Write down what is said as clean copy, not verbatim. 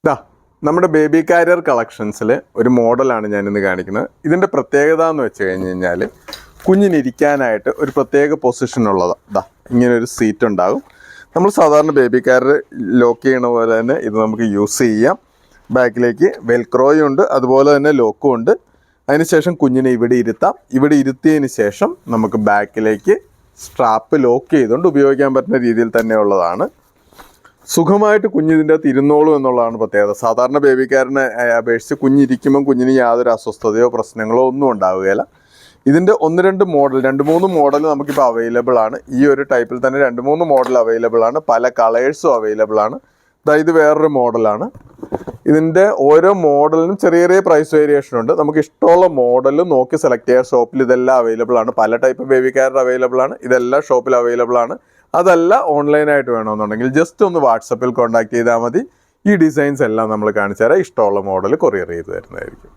ദാ നമ്മുടെ baby carrier കളക്ഷൻസിൽ ഒരു മോഡലാണ് ഞാനിന്ന് കാണിക്കുന്നത്. ഇതിൻ്റെ പ്രത്യേകത എന്ന് വെച്ച് കഴിഞ്ഞ് കഴിഞ്ഞാൽ കുഞ്ഞിനിരിക്കാനായിട്ട് ഒരു പ്രത്യേക പൊസിഷൻ ഉള്ളതാണ്. ദാ ഇങ്ങനെ ഒരു സീറ്റ് ഉണ്ടാകും. നമ്മൾ സാധാരണ ബേബി കാരിയർ ലോക്ക് ചെയ്യണ പോലെ തന്നെ ഇത് നമുക്ക് യൂസ് ചെയ്യാം. ബാക്കിലേക്ക് വെൽക്രോയും ഉണ്ട്, അതുപോലെ തന്നെ ലോക്കും ഉണ്ട്. അതിനുശേഷം കുഞ്ഞിനെ ഇവിടെ ഇരുത്താം. ഇവിടെ ഇരുത്തിയതിന് ശേഷം നമുക്ക് ബാക്കിലേക്ക് സ്ട്രാപ്പ് ലോക്ക് ചെയ്തുകൊണ്ട് ഉപയോഗിക്കാൻ പറ്റുന്ന രീതിയിൽ തന്നെ ഉള്ളതാണ്. സുഖമായിട്ട് കുഞ്ഞിതിൻ്റെ അകത്ത് ഇരുന്നോളും എന്നുള്ളതാണ് പ്രത്യേകത. സാധാരണ ബേബിക്കാരനെ അപേക്ഷിച്ച് കുഞ്ഞിരിക്കുമ്പം കുഞ്ഞിന് യാതൊരു അസ്വസ്ഥതയോ പ്രശ്നങ്ങളോ ഒന്നും ഉണ്ടാവുകയില്ല. ഇതിൻ്റെ 2-3 മോഡൽ നമുക്കിപ്പോൾ അവൈലബിൾ ആണ്. ഈ ഒരു ടൈപ്പിൽ തന്നെ 2-3 മോഡൽ അവൈലബിൾ ആണ്. പല കളേഴ്സും അവൈലബിൾ ആണ്. ഇത് വേറൊരു മോഡലാണ്. ഇതിൻ്റെ ഓരോ മോഡലിനും ചെറിയ ചെറിയ പ്രൈസ് വേരിയേഷൻ ഉണ്ട്. നമുക്ക് ഇഷ്ടമുള്ള മോഡൽ നോക്കി സെലക്ട് ചെയ്യാം. ഷോപ്പിൽ ഇതെല്ലാം അവൈലബിൾ ആണ്. പല ടൈപ്പ് ബേബി കാരിയർ അവൈലബിൾ ആണ്. ഇതെല്ലാം ഷോപ്പിൽ അവൈലബിൾ ആണ്. അതല്ല ഓൺലൈനായിട്ട് വേണമെന്നുണ്ടെങ്കിൽ ജസ്റ്റ് ഒന്ന് വാട്സപ്പിൽ കോൺടാക്ട് ചെയ്താൽ മതി. ഈ ഡിസൈൻസ് എല്ലാം നമ്മൾ കാണിച്ചു തരാം. ഇഷ്ടമുള്ള മോഡൽ കൊറിയർ ചെയ്ത് തരുന്നതായിരിക്കും.